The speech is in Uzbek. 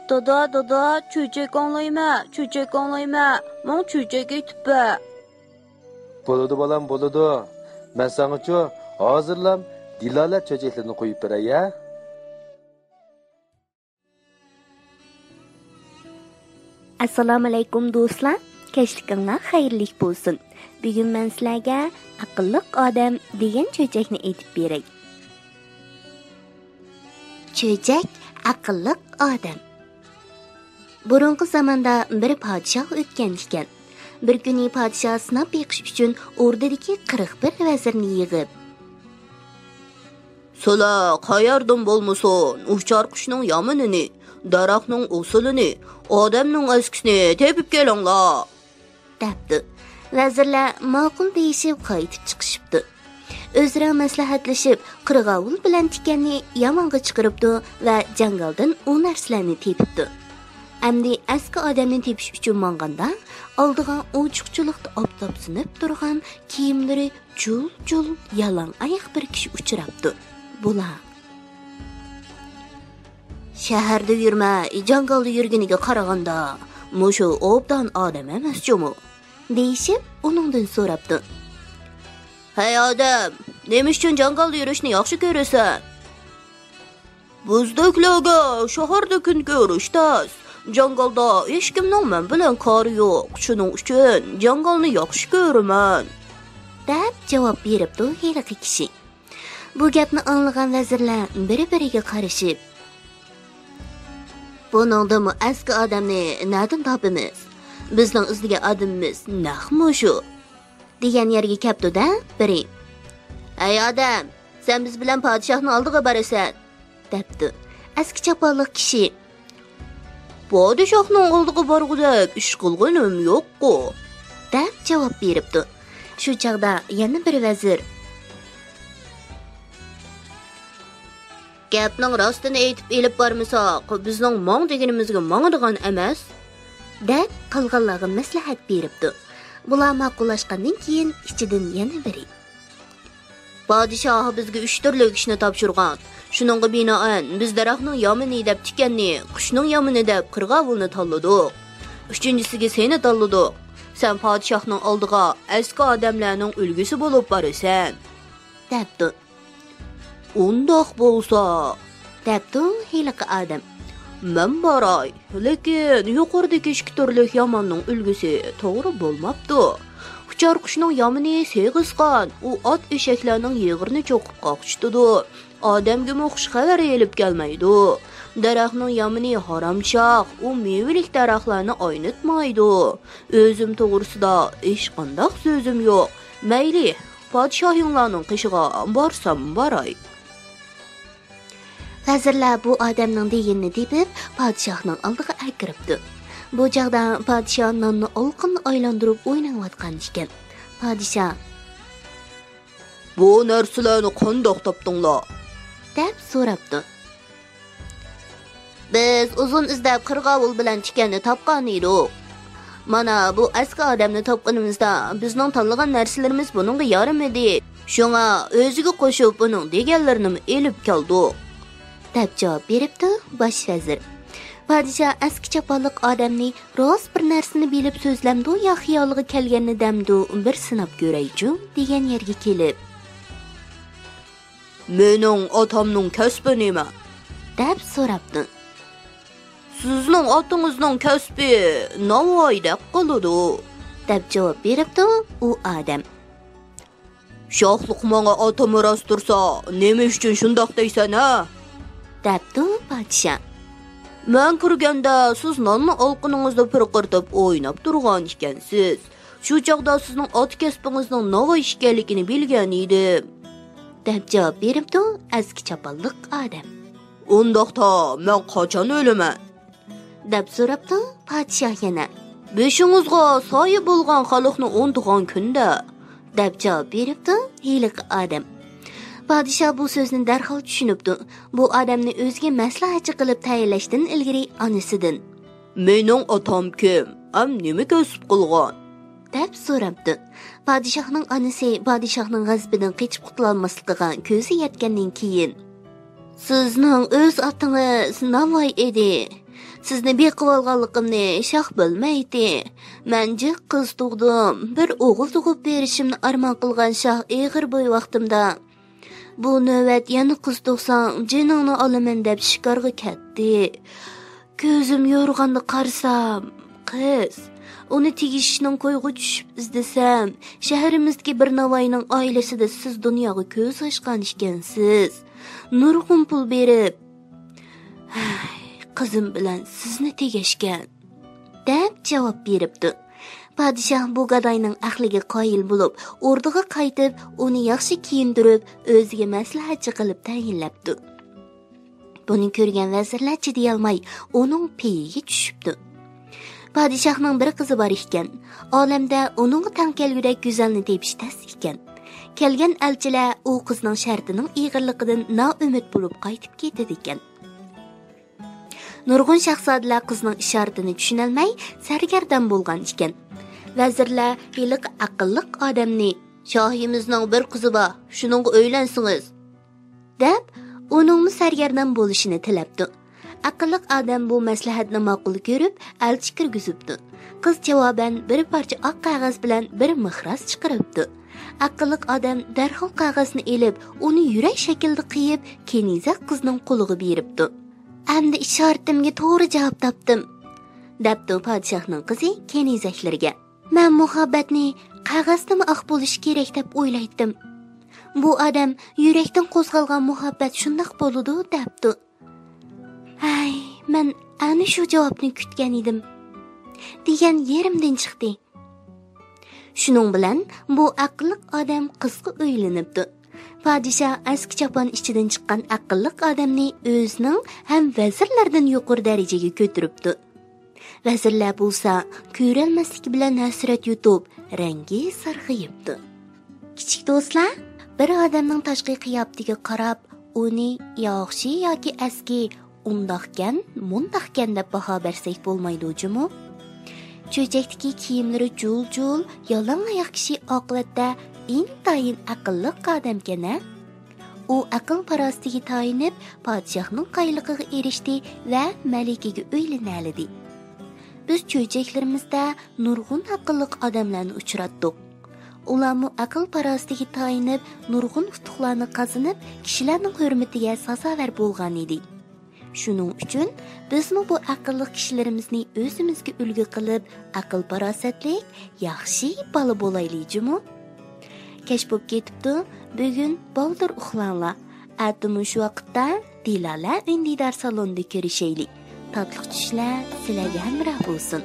Dada, çöçek anlayma. Mon çöçek etipbe. Boludu balam, boludu. Ben sana hazırlam, Dilalet çöçeklerini koyup bere ya. Assalomu alaykum do'stlar. Kechlikinglar xayrli bo'lsin. Bugun men sizlarga aqlli odam degan cho'chakni aytib beray. Cho'chak aqlli odam. Burungi zamonda bir podshoh o'tgan ekan. Bir kuni podshoh sinab yiqish uchun o'rdadagi 41 vazirni yig'ib, "So'la qayerdan bo'lmasin, uchar qushning yominini, daraxtning usulini, odamning askisini tepib kelinglar" debdi. Vazirlar ma'qul deyishib qaytib chiqishibdi. O'zaro maslahatlashib, qirg'ovul bilan tikanni yamonga chiqaribdi va jangaldan u narsalarni tepibdi. Endi aski odamni tepish uchun manganda oldiga ochiqchilikda obtob sinib turgan kiyimlari jul yalang oyoq bir kishi uchrabdi. Bular shaharda yurma, jangalda yurganiga qaraganda mushu obdan odam emas-chumi deyishib uningdan so'rabdi. "Hey odam, nima uchun jangalda yurishni yaxshi ko'rasan?" "Bizdeklarga shaharda kun ko'rishdas. Jangalda hech kimning men bilan kori yo'q. Shuning uchun jangalni yaxshi ko'raman" deb javob beribdi heliqi kishi. Bu gapni anglagan vazirlar bir-biriga qarashib, "Buningdimi aski odamni nadan topamiz? Bizning izlagan odamimiz naqmi shu" degan yerga kelibdi-da biri. "Ey odam, sen biz bilan podshohning oldiga borasan" debdi. Aski choponli kishi, "Podshohning oldiga borgudek ish qilganim yo'q-ku" deb javob beribdi. Shu chaqda yana bir vazir, "Gapning rostini aytib elib bormasak, bizning mong deganimizga mongadigan emas" deb qolganlarga maslahat beribdi. Bular ma'qullashgandan keyin ichidan yana biri, "Podshoh bizga 3 turli ishni topshirgan. Shuningga binoan biz daraxtning yomini deb tikanni, qushning yomini deb qirg'ovulni tanladik. 3-chisiga seni tanladik. Sen podshohning oldiga aski odamlarning ulgusi bo'lib borasan" debdi. "Undoq bo'lsa" debdi heliqi odam, "men boray, lekin yuqoridagi 2 turli yomonning ulgusi to'g'ri bo'lmabdi. Uchar qushning yomini seg'isqan, u ot eshaklarning yig'irini cho'qib qoqishdi. Odamga xush xabar elib kelmaydi. Daraxtning yomini haromchoq, u mevalik daraxtlarni oynatmaydi. O'zim to'g'risida hech qanday so'zim yo'q. Mayli, podshohinglarning qishig'a borsam boray." Vazirlar bu odamning deganini deb podshohning oldiga akiribdi. Bu chaqda podshoh nonni olqinni aylantirib o'ynayotgan ekan. Podshoh, "Bu narsalarni qandoq topdinglar?" deb so'rabdi. "Biz uzun izlab qirg'ovul bilan tikanni topgan edik. Mana bu aski odamni topganimizda bizning tanlagan narsalarimiz buningga yaramadi. Shunga o'ziga qo'shib buning deganlarini elib keldik" deb javob beribdi bosh vazir. Podshoh aski choponli odamni rost bir narsani bilib so'zlamdi yo xiyoliga kelganini damdi bir sinab ko'raychu degan yerga kelib, "Mening otamning kasbi nima?" deb so'rabdi. "Sizning otingizning kasbi Navoiyda qiladi" deb javob beribdi u odam. "Shohliq menga ota meros tursa, nima uchun shundoq deysan ha?" debdi podshoh. "Men kirganda siz nonni olqiningizda pirqirtib o'ynab turgan ekansiz. Shu chaqda sizning ot kasbingizning Navoiy ekanligini bilgan edim" deb javob beribdi aski choponli odam. "Undaqda men qachon o'laman?" deb so'rabdi podshoh yana. "Beshingizga soya bo'lgan xalqni o'ndigan kunda" deb javob beribdi heliqi odam. Podshoh bu so'zni darhol tushunibdi. Bu odamni o'ziga maslahatchi qilib tayinlashdan ilgari onasidan, "Mening otam kim? Am nima kasb qilgan?" deb so'rabdi. Podshohning onasi podshohning g'azabidan qechib qutulolmasligiga ko'zi yetgandan keyin, "Sizning o'z otingiz Navoiy edi. Sizni beqib olganligimni shoh bilmaydi. Men jiq qiz tug'dim. Bir o'g'il tug'ib berishimni armon qilgan shoh eg'ir bo'y vaqtimda. Bu navbat yana qiz tug'sang, jiningni olaman deb shikarga ketdi. Ko'zim yorg'anda qarsam, qiz. Uni tegishishning qo'yg'i tushib izlasam, shaharimizdagi bir navoiyning oilasida siz dunyoga ko'z ochgan ekansiz. Nurg'un pul berib, qizim bilan sizni tegashgan, deb javob beribdi. Podshoh bu gadoyning aqliga qoyil bo'lib, o'rniga qaytib, uni yaxshi kiyintirib, o'ziga maslahatchi qilib tayinlabdi. Buni ko'rgan vazirlar chidayolmay, uning peyiga tushibdi. Podshohning bir qizi bor ekan. Olamda uning tang kelgudek go'zalni tepish tas ekan. Kelgan elchilar u qizning shartining ig'irligidan noumid bo'lib qaytib ketdi ekan. Nurg'un shahzodalar qizning ishoratini tushunolmay sargardon bo'lgan ekan. Vazirlar hiliq aqlliq odamni, "Shohimizning bir qizi bor, shuningga o'ylansingiz", deb uning sargardon bo'lishini tilabdi. Aqlliq odam bu maslahatni ma'qul ko'rib, elchi kirgizibdi. Qiz javoban bir parcha oq qog'oz bilan bir mixros chiqaribdi. Aqlliq odam darhol qog'ozni elib, uni yurak shaklida qiyib, keniza qizning qo'liga beribdi. "Endi ishoratimga to'g'ri javob topdim", debdi podshohning qizi kenizaklarga. "Men muhabbatni qog'ozdami oq bo'lishi kerak deb o'ylaydim. Bu odam yurakdan qo'zg'algan muhabbat shundoq bo'ladi", debdi. "Hay, men ana shu javobni kutgan edim", degan yerimdan chiqdi. Shuning bilan bu aqlliq odam qizga uylanibdi. Podshoh eski chopon ichidan chiqqan aqlliq odamni o'zining ham vazirlardan yuqori darajaga ko'taribdi. Vazirlar bo'lsa, ko'rolmaslik bilan hasrat yutib, rangi sarg'ayibdi. Kichik do'stlar, bir odamning tashqi qiyofatiga qarab, uni yaxshi yoki eski, undaqkan, mundaqkan deb baho bersak bo'lmaydi-jimi? Cho'chakdagi kiyimlari jul-jul, yalang oyoq kishi oqibatda intayin aqlli odamkana. U aql parostiga tayinib, podshohning qaylig'iga erishdi va malikaga uylanadi. Biz cho'chaklarimizda nurg'un aqlli odamlarni uchratdik. Ularni aql parostiga tayinib, nurg'un utuqlarni qazanib, kishilarning hurmatiga sazovor bo'lgan edi. Shuning uchun bizmi bu aqlli kishilarimizni o'zimizga ulgu qilib, aql parosatlik, yaxshi bola bo'laylik-jimi? Kech bo'lib ketibdi. Bugun boldir uxlanglar. Atimi shu vaqtda Dilala Indidar salonida ko'rishaylik. Tatli tushlar sizlarga hamroh bo'lsin.